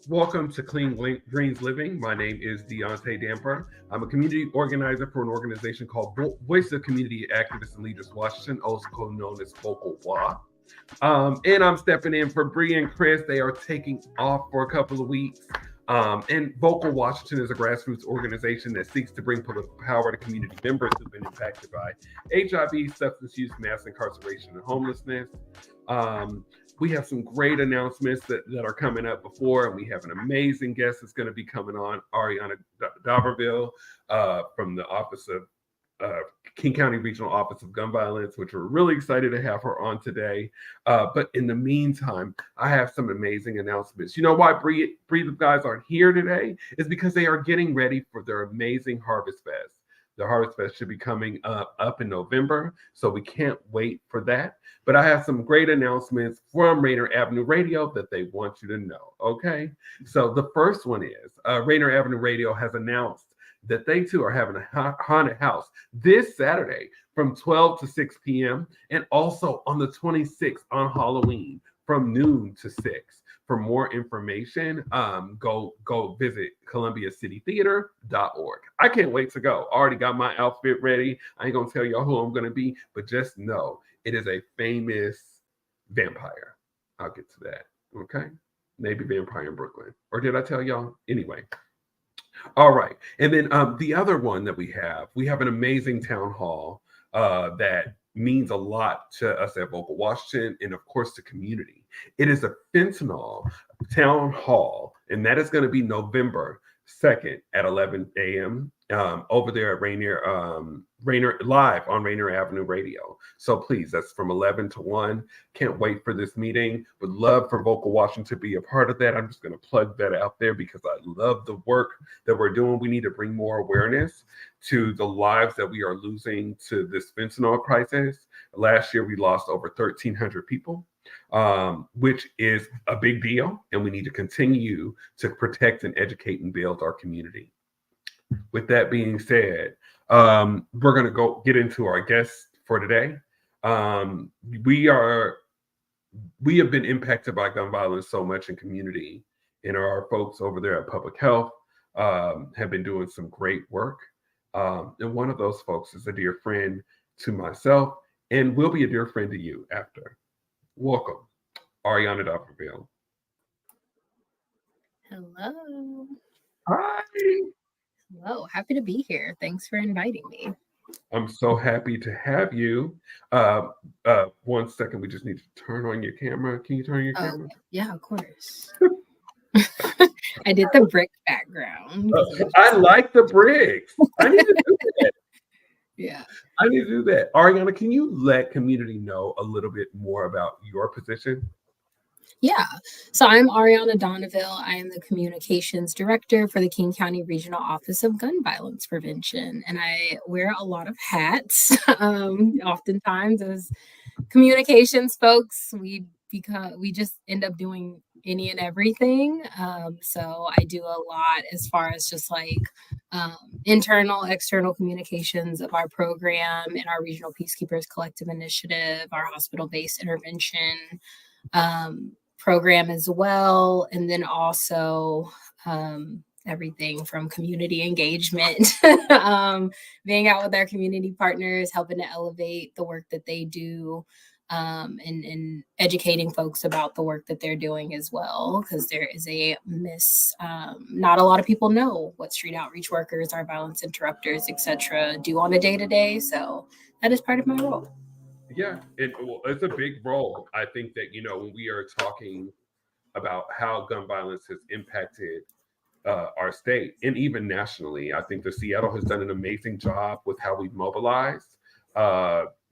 Welcome to Clean Greens Living. My name is Deaunte Damper. I'm a community organizer for an organization called Voice of Community Activists and Leaders Washington, also known as Vocal WA. And I'm stepping in for Bree and Chris. They are taking off for a couple of weeks. And Vocal Washington is a grassroots organization that seeks to bring political power to community members who've been impacted by HIV, substance use, mass incarceration, and homelessness. We have some great announcements that are coming up before, and we have an amazing guest that's going to be coming on, Ariana Donaville, from the Office of King County Regional Office of Gun Violence, which we're really excited to have her on today. But in the meantime, I have some amazing announcements. You know why Breathe guys aren't here today? Is because they are getting ready for their amazing Harvest Fest. The Harvest Fest should be coming up in November, so we can't wait for that. But I have some great announcements from Rainier Avenue Radio that they want you to know, okay? So the first one is Rainier Avenue Radio has announced that they too are having a haunted house this Saturday from 12 to 6 p.m. and also on the 26th on Halloween from noon to 6. For more information, go visit columbiacitytheater.org. I can't wait to go. Already got my outfit ready. I ain't gonna tell y'all who I'm gonna be, but just know it is a famous vampire. I'll get to that, okay? Maybe vampire in Brooklyn. Or did I tell y'all? Anyway. All right. And then the other one that we have an amazing town hall that means a lot to us at Vocal Washington and, of course, the community. It is a fentanyl town hall, and that is going to be November 2nd at 11 a.m. Over there at Rainier live on Rainier Avenue Radio. So please, that's from 11 to 1. Can't wait for this meeting. Would love for Vocal Washington to be a part of that. I'm just going to plug that out there because I love the work that we're doing. We need to bring more awareness to the lives that we are losing to this fentanyl crisis. Last year, we lost over 1,300 people. Which is a big deal, and we need to continue to protect and educate and build our community. With that being said, we're going to go get into our guests for today. We have been impacted by gun violence so much in community, and our folks over there at Public Health have been doing some great work. And one of those folks is a dear friend to myself and will be a dear friend to you after. Welcome, Ariana Donaville. Hello. Hi. Hello. Happy to be here. Thanks for inviting me. I'm so happy to have you. 1 second, we just need to turn on your camera. Can you turn on your camera? Yeah, of course. I did the brick background. I like the bricks. I need to do that. Yeah. I need to do that. Ariana, can you let community know a little bit more about your position? Yeah. So I'm Ariana Donaville. I am the communications director for the King County Regional Office of Gun Violence Prevention. And I wear a lot of hats. Oftentimes as communications folks, we just end up doing any and everything. So I do a lot as far as just like internal, external communications of our program and our Regional Peacekeepers Collective Initiative, our hospital-based intervention program as well. And then also everything from community engagement, being out with our community partners, helping to elevate the work that they do, and educating folks about the work that they're doing as well, because there is a not a lot of people know what street outreach workers, our violence interrupters, etc. do on a day-to-day. So that is part of my role. Yeah, it's a big role. I think that, when we are talking about how gun violence has impacted our state and even nationally, I think that Seattle has done an amazing job with how we've mobilized.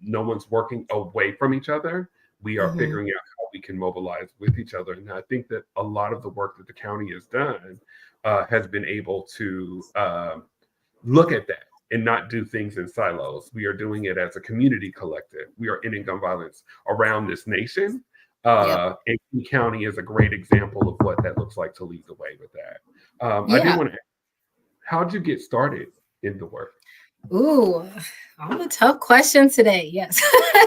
No one's working away from each other. We are figuring out how we can mobilize with each other. And I think that a lot of the work that the county has done has been able to look at that and not do things in silos. We are doing it as a community collective. We are ending gun violence around this nation. And King County is a great example of what that looks like to lead the way with that. I do want to ask, how'd you get started in the work? Ooh, all the tough questions today. Yes.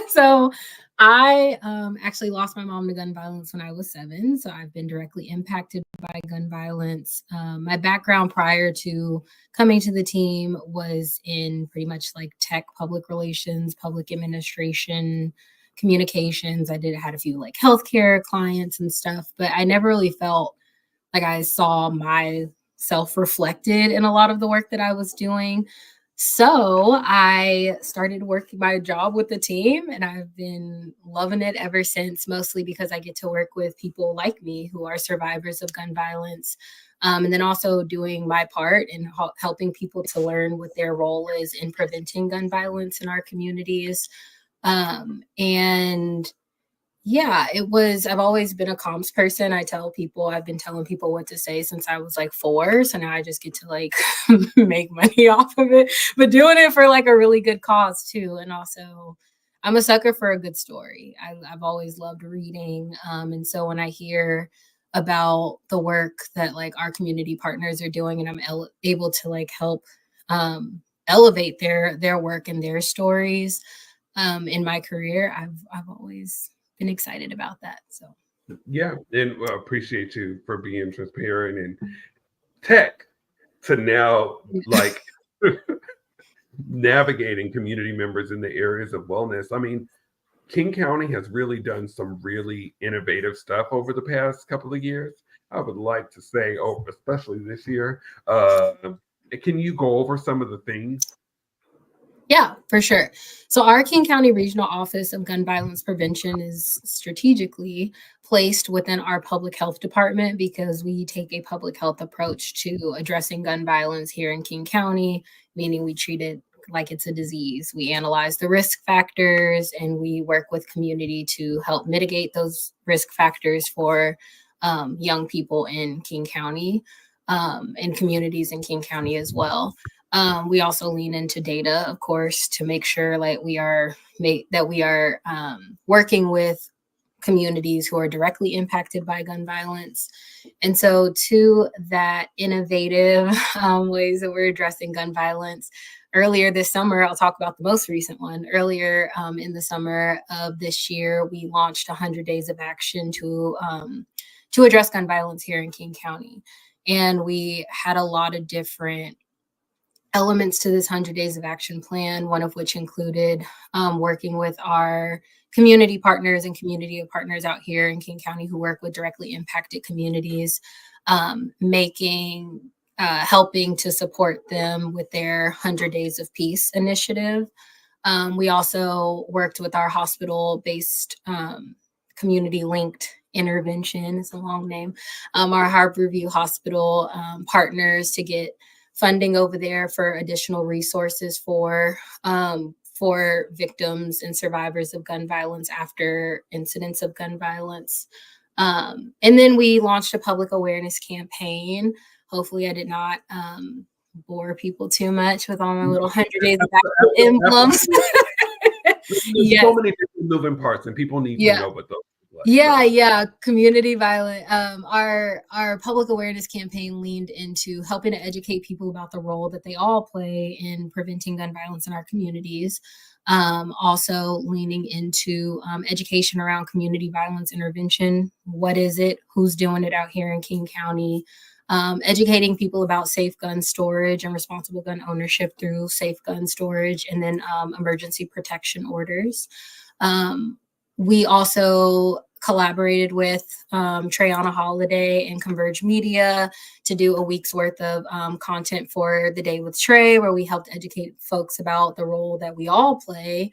So I actually lost my mom to gun violence when I was 7, so I've been directly impacted by gun violence. My background prior to coming to the team was in pretty much like tech, public relations, public administration, communications. Had a few like healthcare clients and stuff, but I never really felt like I saw myself reflected in a lot of the work that I was doing. So I started working my job with the team, and I've been loving it ever since, mostly because I get to work with people like me who are survivors of gun violence. And then also doing my part in helping people to learn what their role is in preventing gun violence in our communities. And yeah, I've always been a comms person. I've been telling people what to say since I was like 4. So now I just get to like make money off of it, but doing it for like a really good cause too. And also, I'm a sucker for a good story. I've always loved reading. And so when I hear about the work that like our community partners are doing, and I'm able to like help elevate their work and their stories in my career, I've always been excited about that. So Yeah, and appreciate you for being transparent and tech to now like navigating community members in the areas of wellness. I mean, King County has really done some really innovative stuff over the past couple of years. I would like to say, especially this year. Can you go over some of the things? Yeah, for sure. So our King County Regional Office of Gun Violence Prevention is strategically placed within our public health department because we take a public health approach to addressing gun violence here in King County, meaning we treat it like it's a disease. We analyze the risk factors and we work with community to help mitigate those risk factors for young people in King County and communities in King County as well. We also lean into data, of course, to make sure like we are working with communities who are directly impacted by gun violence. And so to that innovative ways that we're addressing gun violence, earlier this summer, I'll talk about the most recent one. Earlier in the summer of this year, we launched 100 Days of Action to address gun violence here in King County. And we had a lot of different elements to this 100 Days of Action plan, one of which included working with our community partners and community partners out here in King County who work with directly impacted communities, helping to support them with their 100 Days of Peace initiative. We also worked with our hospital-based community-linked intervention, it's a long name, our Harborview Hospital partners to get funding over there for additional resources for victims and survivors of gun violence after incidents of gun violence. And then we launched a public awareness campaign. Hopefully I did not bore people too much with all my little 100 Days of Action emblems. There's so many different moving parts and people need to know what those community violence. Our public awareness campaign leaned into helping to educate people about the role that they all play in preventing gun violence in our communities. Also leaning into education around community violence intervention. What is it? Who's doing it out here in King County? Educating people about safe gun storage and responsible gun ownership through safe gun storage, and then emergency protection orders. We also collaborated with Aiana Holiday and Converge Media to do a week's worth of content for the Day with Trey, where we helped educate folks about the role that we all play,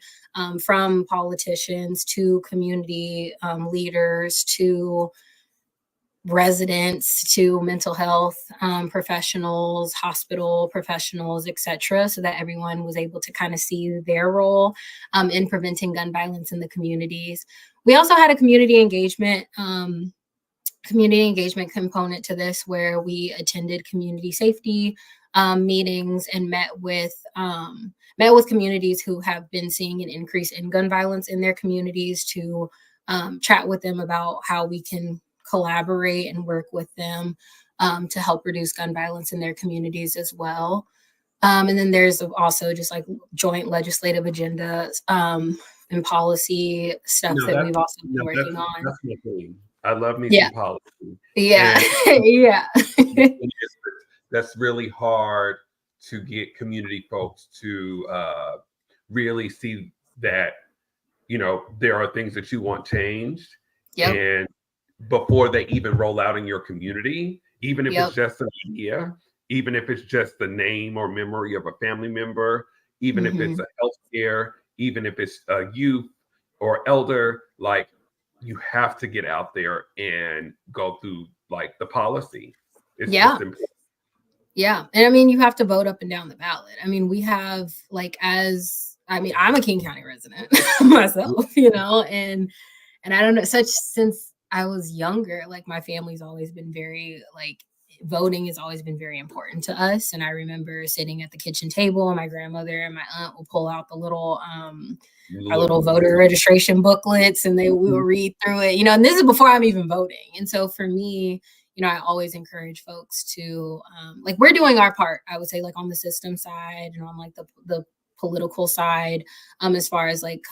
from politicians to community leaders to residents to mental health professionals, hospital professionals, etc., so that everyone was able to kind of see their role in preventing gun violence in the communities. We also had a community engagement component to this, where we attended community safety meetings and met with communities who have been seeing an increase in gun violence in their communities to chat with them about how we can collaborate and work with them to help reduce gun violence in their communities as well. And then there's also just like joint legislative agendas and and policy stuff No, that that's we've also been no, working on. that's my thing. I love me Yeah. some policy. Yeah. And Yeah. that's really hard to get community folks to really see that, there are things that you want changed. Yep. And before they even roll out in your community, even if Yep. it's just an idea, even if it's just the name or memory of a family member, even if it's a healthcare, even if it's a youth or elder, like you have to get out there and go through like the policy. It's Yeah. just important. Yeah. And I mean, you have to vote up and down the ballot. I mean, we have I'm a King County resident myself, and I don't know, since I was younger, like my family's always been very like voting has always been very important to us. And I remember sitting at the kitchen table and my grandmother and my aunt will pull out the little our little voter registration booklets and we will read through it, and this is before I'm even voting. And so for me, I always encourage folks to like we're doing our part, I would say, like on the system side and on like the political side, as far as like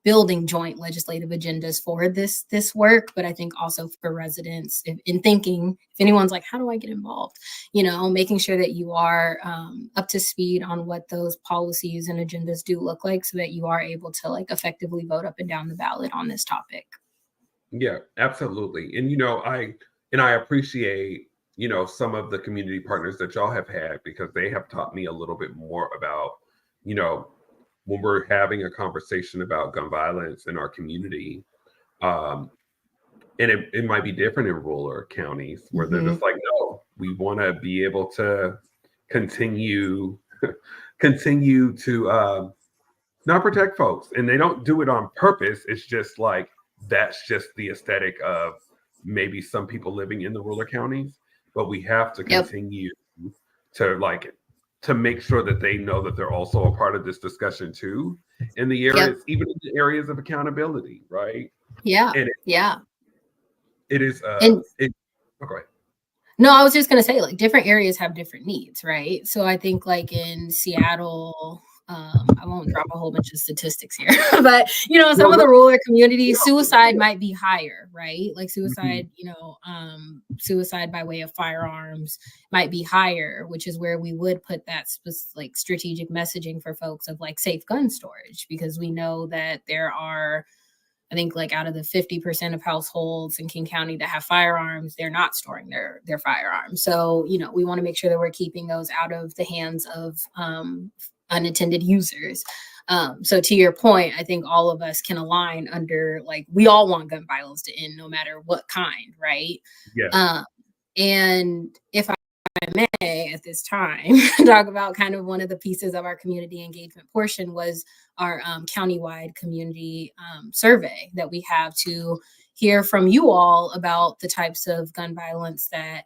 building joint legislative agendas for this work. But I think also for residents in thinking, if anyone's like, how do I get involved? Making sure that you are up to speed on what those policies and agendas do look like so that you are able to like effectively vote up and down the ballot on this topic. Yeah, absolutely. And I appreciate, some of the community partners that y'all have had, because they have taught me a little bit more about, when we're having a conversation about gun violence in our community, and it might be different in rural counties where they're just like, no, we want to be able to continue to not protect folks. And they don't do it on purpose. It's just like, that's just the aesthetic of maybe some people living in the rural counties, but we have to continue to make sure that they know that they're also a part of this discussion too, in the areas, even in the areas of accountability, right? Yeah. And it is and okay. No, I was just going to say, like, different areas have different needs, right? So I think like in Seattle, I won't drop a whole bunch of statistics here, but some of the rural communities, suicide might be higher, right? Like suicide, suicide by way of firearms might be higher, which is where we would put that like strategic messaging for folks of like safe gun storage, because we know that there are, I think like out of the 50% of households in King County that have firearms, they're not storing their firearms. So, we want to make sure that we're keeping those out of the hands of unattended users. So to your point, I think all of us can align under like, we all want gun violence to end no matter what kind, right? Yeah. And if I may at this time talk about kind of one of the pieces of our community engagement portion was our countywide community survey that we have to hear from you all about the types of gun violence that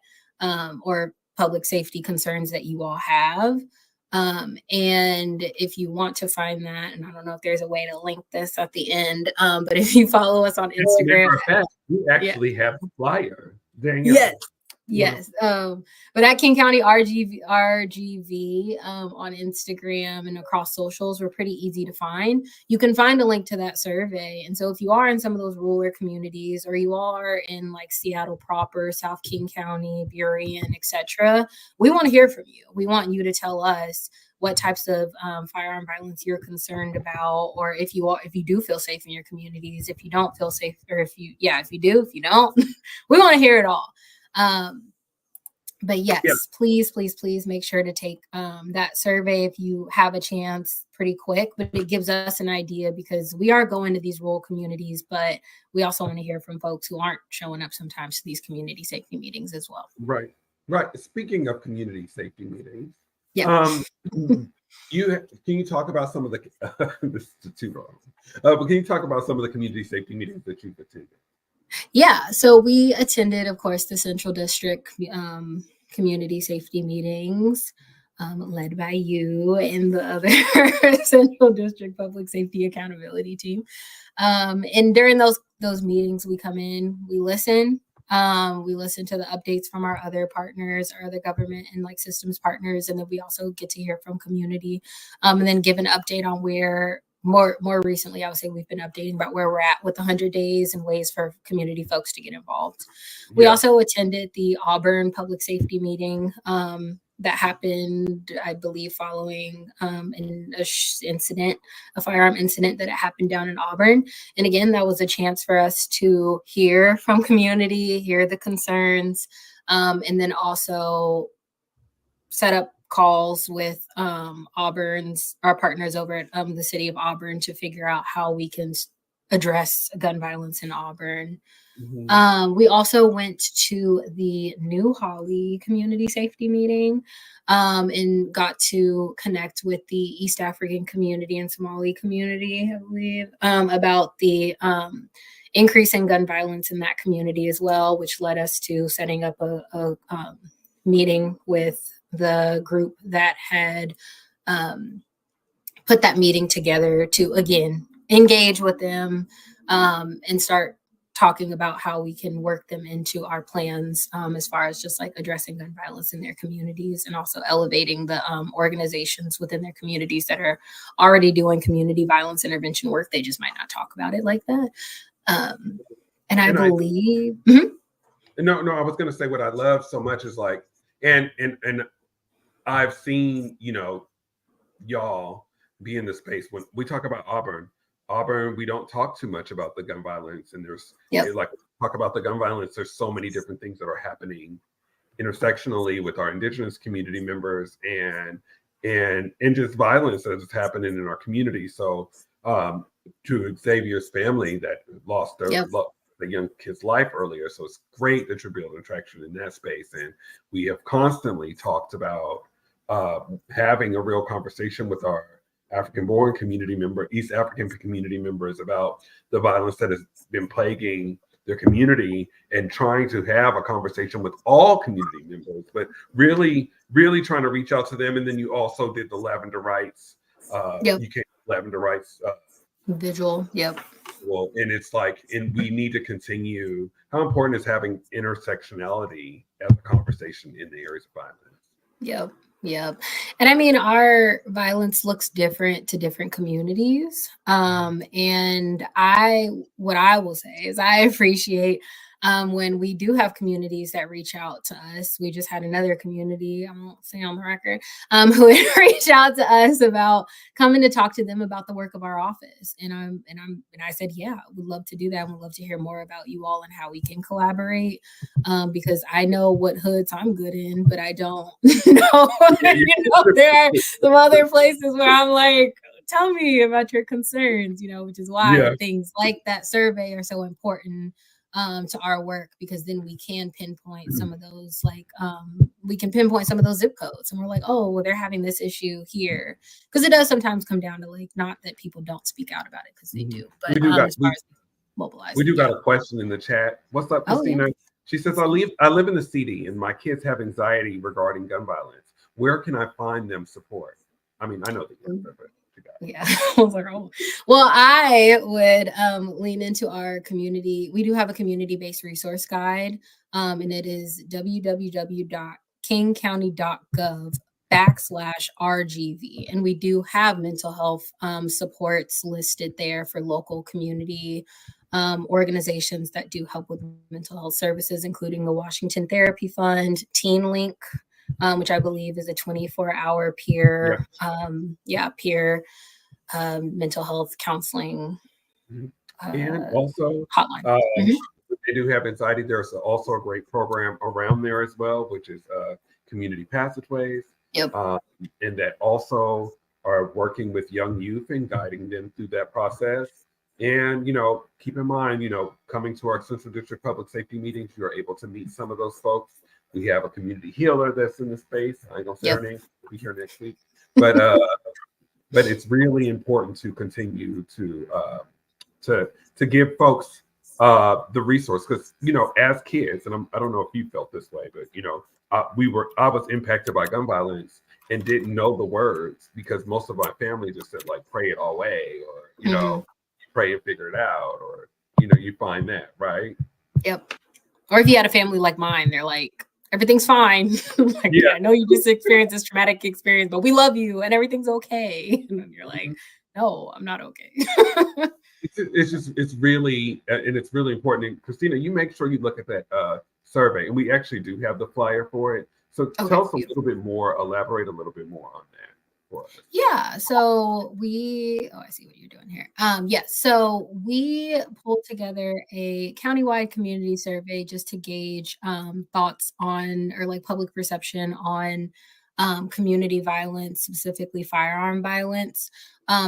or public safety concerns that you all have. And if you want to find that, and I don't know if there's a way to link this at the end, but if you follow us on Instagram, we actually have a flyer. Yes. But at King County RGV on Instagram and across socials, we're pretty easy to find. You can find a link to that survey. And so if you are in some of those rural communities, or you are in like Seattle proper, South King County, Burien, etc., we want to hear from you. We want you to tell us what types of firearm violence you're concerned about, or if you do feel safe in your communities, if you don't feel safe, or if you do, if you don't, we want to hear it all. But yes, please make sure to take that survey if you have a chance pretty quick, but it gives us an idea, because we are going to these rural communities, but we also want to hear from folks who aren't showing up sometimes to these community safety meetings as well. Right. Speaking of community safety meetings, can you talk about some of the this is too long, but can you talk about some of the community safety meetings that you've attended? Yeah, so we attended, of course, the Central District community safety meetings led by you and the other Central District Public Safety Accountability team. And during those meetings, we come in, we listen to the updates from our other partners, our other government and like systems partners, and then we also get to hear from community and then give an update on where more recently, I would say we've been updating about where we're at with 100 days and ways for community folks to get involved. We also attended the Auburn public safety meeting that happened, I believe, following a firearm incident that happened down in Auburn. And again, that was a chance for us to hear from community, hear the concerns, and then also set up calls with our partners over at the city of Auburn to figure out how we can address gun violence in Auburn. We also went to the New Holly community safety meeting and got to connect with the East African community and Somali community, I believe, about the increase in gun violence in that community as well, which led us to setting up a meeting with the group that had put that meeting together to, again, engage with them and start talking about how we can work them into our plans as far as just like addressing gun violence in their communities and also elevating the organizations within their communities that are already doing community violence intervention work. They just might not talk about it like that. And I believe... No, I was going to say what I love so much is like, and I've seen, y'all be in this space. When we talk about Auburn, we don't talk too much about the gun violence. And there's like, talk about the gun violence. There's so many different things that are happening intersectionally with our Indigenous community members and just violence that is happening in our community. So to Xavier's family that lost the young kid's life earlier. So it's great that you're building traction in that space. And we have constantly talked about having a real conversation with our African-born community East African community members about the violence that has been plaguing their community and trying to have a conversation with all community members, but really, really trying to reach out to them. And then you also did the Lavender Rights. You came Lavender Rights visual. Well, and it's like, and we need to continue. How important is having intersectionality as a conversation in the areas of violence? Yep. And I mean, our violence looks different to different communities. And what I will say is I appreciate when we do have communities that reach out to us. We just had another community, I won't say on the record, who would reach out to us about coming to talk to them about the work of our office. And I said, yeah, we'd love to do that. And we'd love to hear more about you all and how we can collaborate. Because I know what hoods I'm good in, but I don't know. There are some other places where I'm like, tell me about your concerns, which is why things like that survey are so important to our work, because then we can pinpoint some of those, zip codes, and we're like, oh, well, they're having this issue here, because it does sometimes come down to like, not that people don't speak out about it, because they do, but as far as mobilize, we got a question in the chat. What's up, Christina? She says, I live in the CD and my kids have anxiety regarding gun violence. Where can I find them support? I mean, I know the answer, but yeah, I was like, oh, well, I would lean into our community. We do have a community-based resource guide, and it is www.kingcounty.gov/RGV. And we do have mental health supports listed there for local community organizations that do help with mental health services, including the Washington Therapy Fund, Teen Link, which I believe is a 24-hour peer mental health counseling and also hotline. They do have anxiety. There's also a great program around there as well, which is community passageways. And that also are working with young youth and guiding them through that process. And, keep in mind, coming to our Central District Public Safety meetings, you're able to meet some of those folks. We have a community healer that's in the space. I ain't gonna say her name. We'll be here next week. But it's really important to continue to give folks the resource, because as kids, and I don't know if you felt this way, but I was impacted by gun violence and didn't know the words, because most of my family just said like, pray it all away, or pray and figure it out, or you find that, right? Yep. Or if you had a family like mine, they're like, everything's fine. I know you just experienced this traumatic experience, but we love you and everything's okay. And then you're like, no, I'm not okay. It's really, and it's really important. And Christina, you make sure you look at that survey, and we actually do have the flyer for it. So Okay, tell us a beautiful. little bit more, elaborate a little bit more on that for us. Yeah, so I see what you're doing here. Yes, so we pulled together a countywide community survey just to gauge thoughts on, or like public perception on, community violence, specifically firearm violence.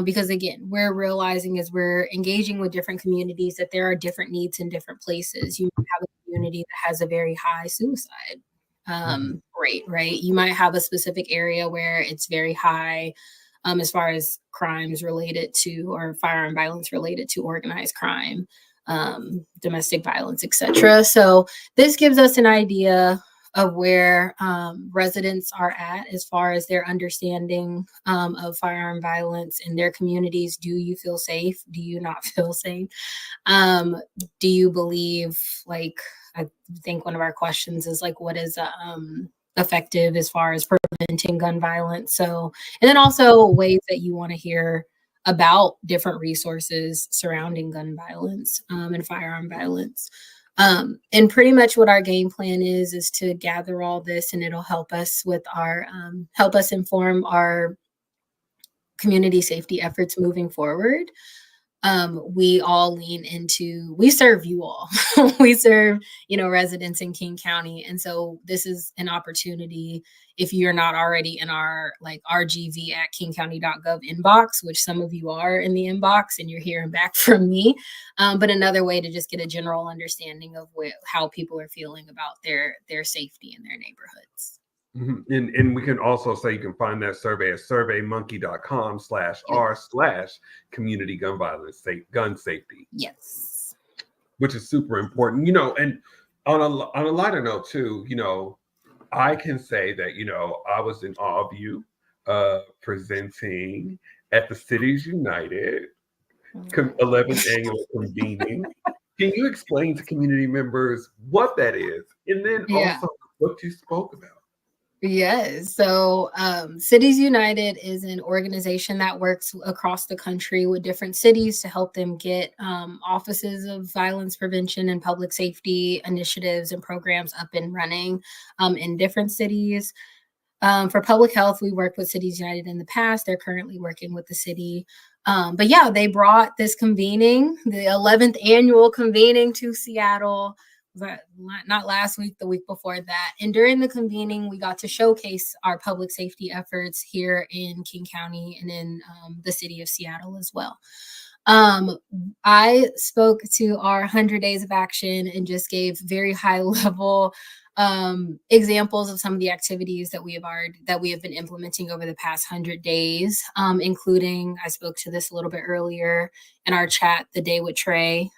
Because again, we're realizing as we're engaging with different communities that there are different needs in different places. You might have a community that has a very high suicide rate, right? You might have a specific area where it's very high as far as crimes related to, or firearm violence related to organized crime, domestic violence, etc. So this gives us an idea of where residents are at as far as their understanding of firearm violence in their communities. Do you feel safe? Do you not feel safe? Um, do you believe, like, I think one of our questions is like, what is effective as far as preventing gun violence? So, and then also ways that you want to hear about different resources surrounding gun violence and firearm violence. And pretty much what our game plan is to gather all this, and it'll help us with our help us inform our community safety efforts moving forward. We all lean into, we serve you all. We serve, residents in King County. And so this is an opportunity, if you're not already in our like rgv@kingcounty.gov inbox, which some of you are in the inbox and you're hearing back from me, but another way to just get a general understanding of how people are feeling about their safety in their neighborhoods. Mm-hmm. And we can also say you can find that survey at surveymonkey.com/r/community gun violence, gun safety. Yes. Which is super important, and on a lighter note too, I can say that, I was in awe of you presenting at the Cities United 11th annual convening. Can you explain to community members what that is? And then also what you spoke about? Yes. So Cities United is an organization that works across the country with different cities to help them get offices of violence prevention and public safety initiatives and programs up and running in different cities. For public health, we worked with Cities United in the past. They're currently working with the city. But yeah, they brought this convening, the 11th annual convening, to Seattle. Not last week, the week before that. And during the convening, we got to showcase our public safety efforts here in King County and in the city of Seattle as well. I spoke to our 100 days of action and just gave very high level examples of some of the activities that we have been implementing over the past 100 days, including, I spoke to this a little bit earlier in our chat, the Day with Trey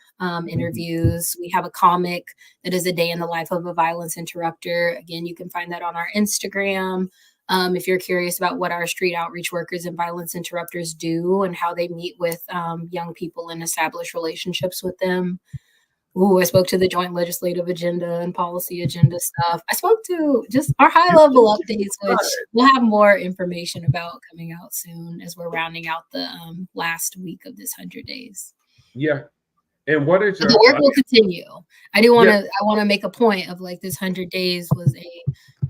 interviews. We have a comic that is a day in the life of a violence interrupter. Again, you can find that on our Instagram. If you're curious about what our street outreach workers and violence interrupters do and how they meet with young people and establish relationships with them. I spoke to the joint legislative agenda and policy agenda stuff. I spoke to just our high level updates, which we'll have more information about coming out soon as we're rounding out the last week of this 100 days. Yeah. And what is your... The work will continue. I want to make a point of like this 100 days was a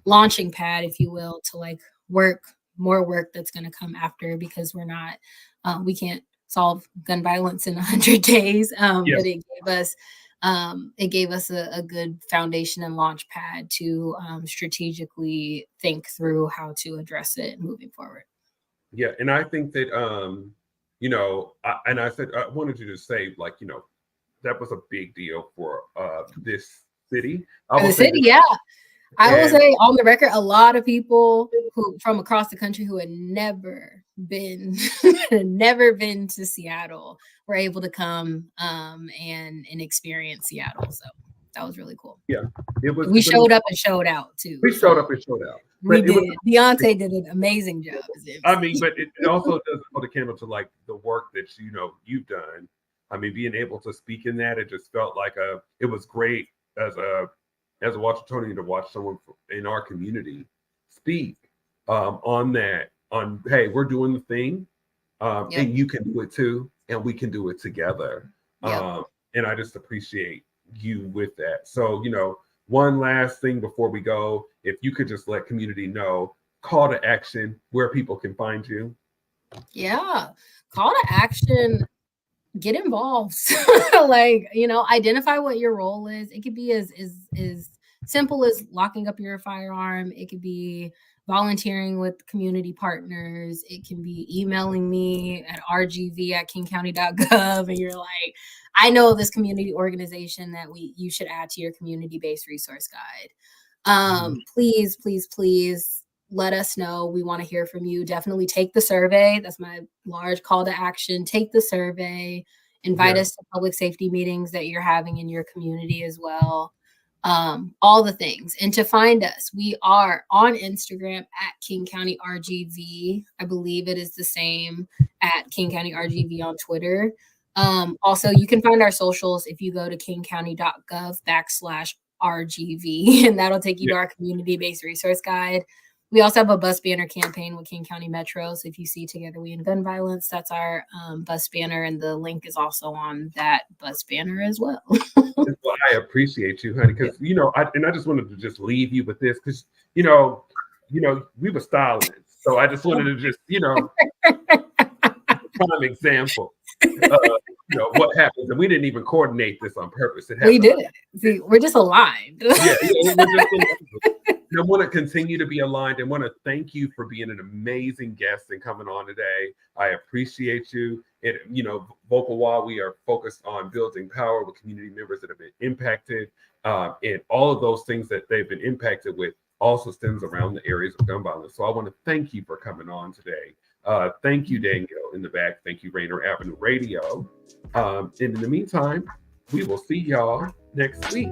launching pad, if you will, to like more work that's going to come after, because we can't solve gun violence in 100 days. But it gave us a good foundation and launch pad to strategically think through how to address it moving forward. Yeah. And I think that, I wanted you to say, like, that was a big deal for this city. I will say on the record, a lot of people who from across the country who had never been to Seattle were able to come and experience Seattle. So that was really cool. Yeah, we showed up and showed out too. We showed up and showed out. We did. Deaunte did an amazing job. I mean, but it also does hold a candle to like the work that you've done. I mean, being able to speak in that, it just felt like it was great as a Washingtonian to watch someone in our community speak on hey, we're doing the thing. And you can do it too, and we can do it together. Yep. And I just appreciate you with that. So, one last thing before we go, if you could just let community know, call to action, where people can find you. Yeah. Call to action, get involved. Like, identify what your role is. It could be as simple as locking up your firearm. It could be volunteering with community partners. It can be emailing me at rgv@kingcounty.gov, and you're like, I know this community organization that you should add to your community-based resource guide. Please, please, please let us know. We want to hear from you. Definitely take the survey. That's my large call to action. Take the survey. Invite us to public safety meetings that you're having in your community as well. All the things. And to find us, we are on Instagram at King County RGV. I believe it is the same at King County RGV on Twitter. Also, you can find our socials if you go to kingcounty.gov/RGV, and that'll take you to our community-based resource guide. We also have a bus banner campaign with King County Metro. So if you see Together We End Gun Violence, that's our bus banner. And the link is also on that bus banner as well. Well, I appreciate you, honey, because, I just wanted to just leave you with this because, we were stylists. So I just wanted to just, prime example. What happens, and we didn't even coordinate this on purpose. We did it. See, we're just aligned. We're just aligned. I want to continue to be aligned and want to thank you for being an amazing guest and coming on today. I appreciate you. And Vocal While, we are focused on building power with community members that have been impacted, and all of those things that they've been impacted with also stems around the areas of gun violence. So I want to thank you for coming on today. Thank you, Danielle, in the back. Thank you, Rainier Avenue Radio. And in the meantime, we will see y'all next week.